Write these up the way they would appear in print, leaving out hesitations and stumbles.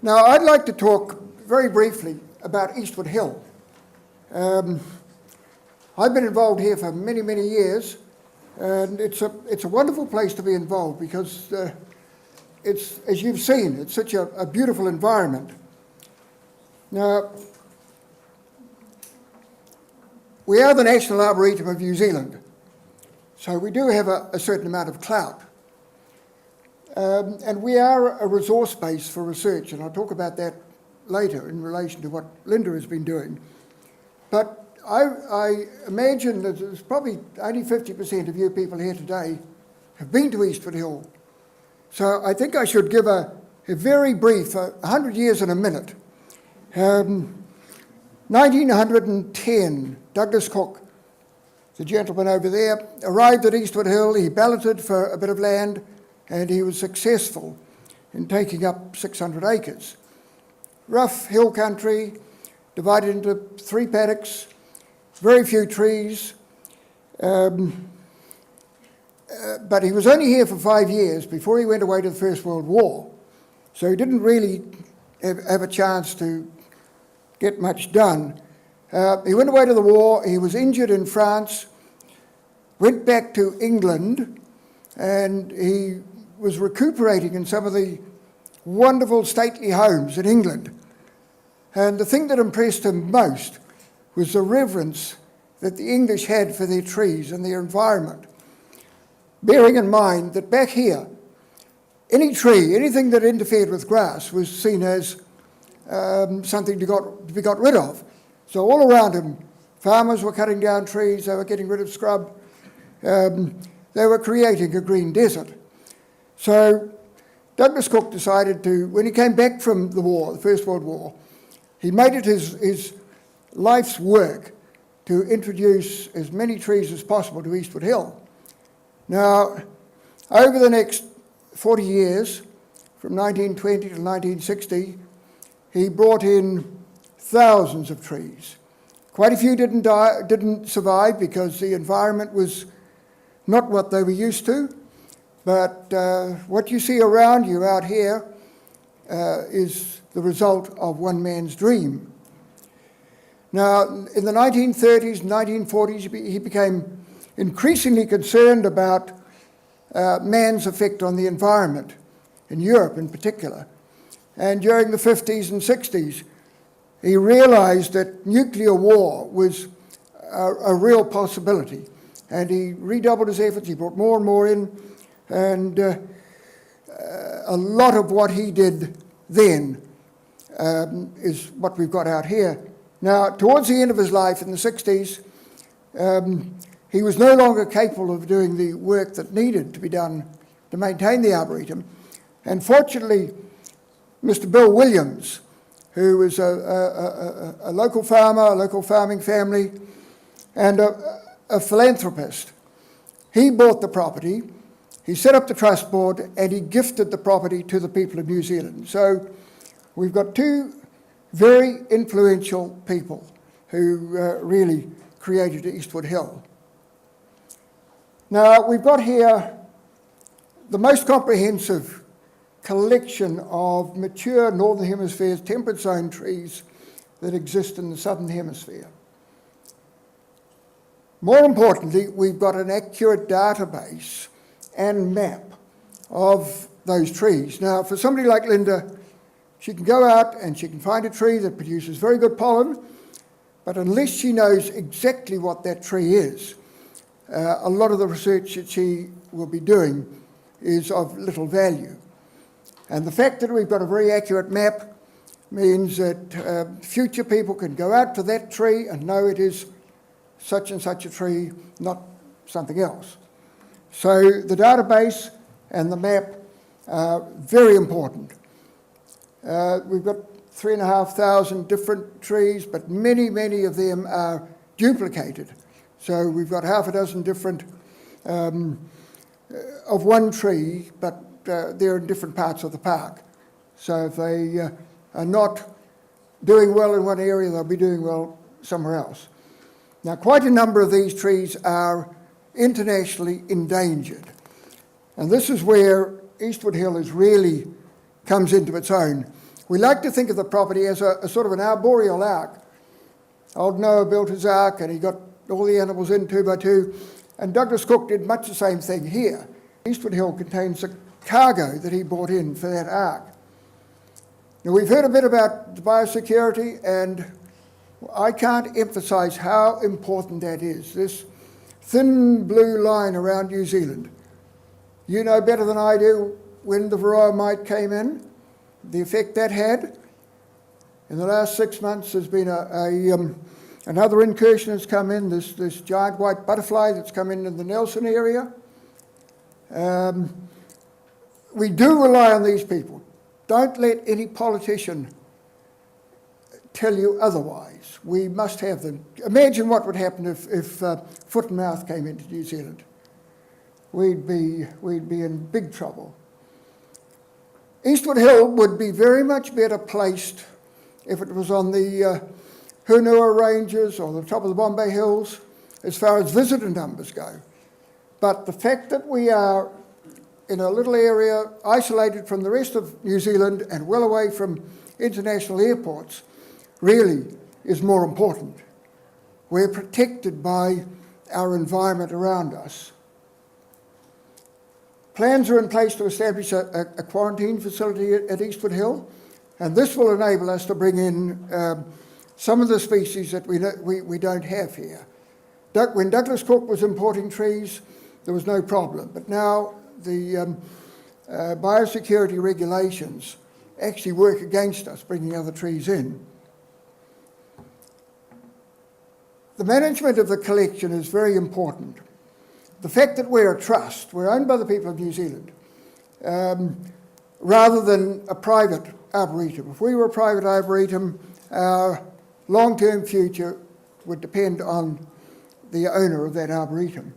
Now, I'd like to talk very briefly about Eastwoodhill. I've been involved here for many, many years, and it's a wonderful place to be involved because it's, as you've seen, it's such a beautiful environment. Now, we are the National Arboretum of New Zealand, so we do have a certain amount of clout. And we are a resource base for research, and I'll talk about that later in relation to what Linda has been doing. But I imagine that there's probably only 50% of you people here today have been to Eastwoodhill. So I think I should give a very brief, 100 years in a minute. 1910, Douglas Cook, the gentleman over there, arrived at Eastwoodhill. He balloted for a bit of land, and he was successful in taking up 600 acres. Rough hill country, divided into 3 paddocks, very few trees. But he was only here for 5 years before he went away to the First World War. So he didn't really have a chance to get much done. He went away to the war, he was injured in France, went back to England, and he was recuperating in some of the wonderful stately homes in England. And the thing that impressed him most was the reverence that the English had for their trees and their environment. Bearing in mind that back here, any tree, anything that interfered with grass was seen as something to be got rid of. So all around him, farmers were cutting down trees, they were getting rid of scrub, they were creating a green desert. So Douglas Cook decided to, when he came back from the war, the First World War, he made it his life's work to introduce as many trees as possible to Eastwoodhill. Now, over the next 40 years, from 1920 to 1960, he brought in thousands of trees. Quite a few didn't survive because the environment was not what they were used to. But what you see around you out here is the result of one man's dream. Now, in the 1930s, 1940s, he became increasingly concerned about man's effect on the environment, in Europe in particular. And during the 50s and 60s, he realized that nuclear war was a real possibility. And he redoubled his efforts, he brought more and more in, and a lot of what he did then is what we've got out here. Now, towards the end of his life in the 60s, he was no longer capable of doing the work that needed to be done to maintain the Arboretum. And fortunately, Mr. Bill Williams, who was a local farmer, a local farming family, and a philanthropist, he bought the property. He set up the trust board and he gifted the property to the people of New Zealand. So we've got 2 very influential people who really created Eastwoodhill. Now we've got here the most comprehensive collection of mature Northern Hemisphere's temperate zone trees that exist in the Southern Hemisphere. More importantly, we've got an accurate database and map of those trees. Now, for somebody like Linda, she can go out and she can find a tree that produces very good pollen, but unless she knows exactly what that tree is, a lot of the research that she will be doing is of little value. And the fact that we've got a very accurate map means that future people can go out to that tree and know it is such and such a tree, not something else. So the database and the map are very important. We've got 3,500 different trees, but many, many of them are duplicated. So we've got half a dozen different of one tree, but they're in different parts of the park. So if they are not doing well in one area, they'll be doing well somewhere else. Now, quite a number of these trees are internationally endangered. And this is where Eastwoodhill really comes into its own. We like to think of the property as a sort of an arboreal ark. Old Noah built his ark and he got all the animals in 2 by 2, and Douglas Cook did much the same thing here. Eastwoodhill contains the cargo that he brought in for that ark. Now, we've heard a bit about the biosecurity, and I can't emphasise how important that is. This thin blue line around New Zealand. You know better than I do when the varroa mite came in, the effect that had. In the last 6 months, there's been another incursion that's come in, this giant white butterfly that's come in the Nelson area. We do rely on these people. Don't let any politician tell you otherwise. We must have them. Imagine what would happen if foot and mouth came into New Zealand. We'd be in big trouble. Eastwoodhill would be very much better placed if it was on the Hunua Ranges or the top of the Bombay Hills as far as visitor numbers go. But the fact that we are in a little area isolated from the rest of New Zealand and well away from international airports really is more important. We're protected by our environment around us. Plans are in place to establish a quarantine facility at Eastwoodhill, and this will enable us to bring in some of the species that we don't have here. When Douglas Cook was importing trees, there was no problem, but now the biosecurity regulations actually work against us bringing other trees in. The management of the collection is very important. The fact that we're a trust, we're owned by the people of New Zealand, rather than a private arboretum. If we were a private arboretum, our long-term future would depend on the owner of that arboretum.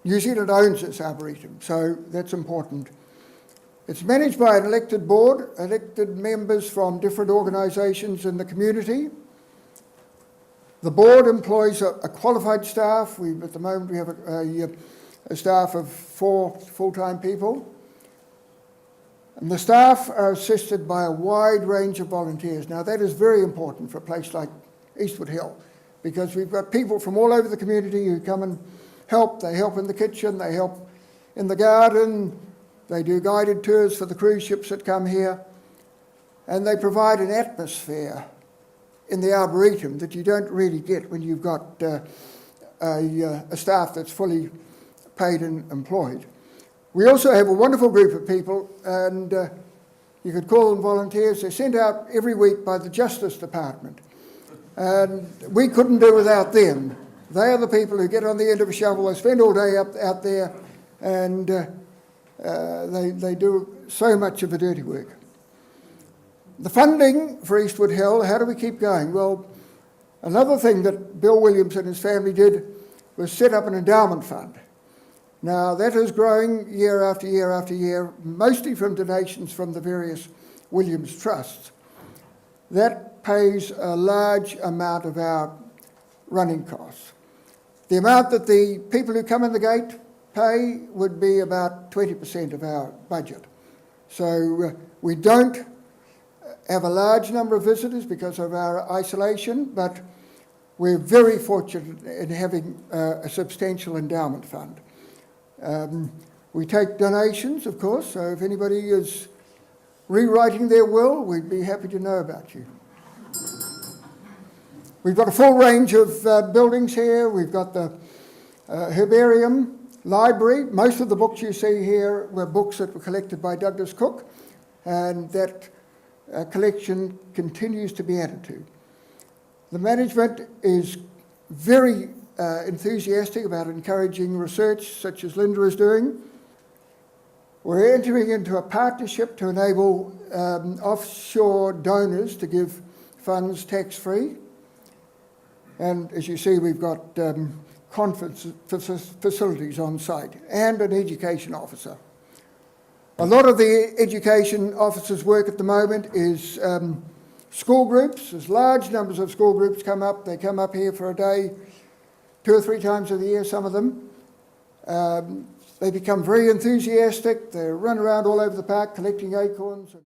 New Zealand owns this arboretum, so that's important. It's managed by an elected board, elected members from different organisations in the community. The board employs a qualified staff. At the moment we have a staff of 4 full-time people. And the staff are assisted by a wide range of volunteers. Now that is very important for a place like Eastwoodhill, because we've got people from all over the community who come and help. They help in the kitchen, they help in the garden, they do guided tours for the cruise ships that come here, and they provide an atmosphere in the Arboretum that you don't really get when you've got a staff that's fully paid and employed. We also have a wonderful group of people, and you could call them volunteers. They're sent out every week by the Justice Department, and we couldn't do without them. They are the people who get on the end of a shovel, they spend all day out there, and they do so much of the dirty work. The funding for Eastwoodhill, how do we keep going? Well, another thing that Bill Williams and his family did was set up an endowment fund. Now that is growing year after year after year, mostly from donations from the various Williams trusts. That pays a large amount of our running costs. The amount that the people who come in the gate pay would be about 20% of our budget. So we don't have a large number of visitors because of our isolation, but we're very fortunate in having a substantial endowment fund. We take donations, of course, so if anybody is rewriting their will, we'd be happy to know about you. We've got a full range of buildings here. We've got the herbarium, library. Most of the books you see here were books that were collected by Douglas Cook, and that collection continues to be added to. The management is very enthusiastic about encouraging research such as Linda is doing. We're entering into a partnership to enable offshore donors to give funds tax-free. And as you see, we've got conference facilities on site and an education officer. A lot of the education officers' work at the moment is school groups. There's large numbers of school groups come up. They come up here for a day, 2 or 3 times a year, some of them. They become very enthusiastic. They run around all over the park collecting acorns.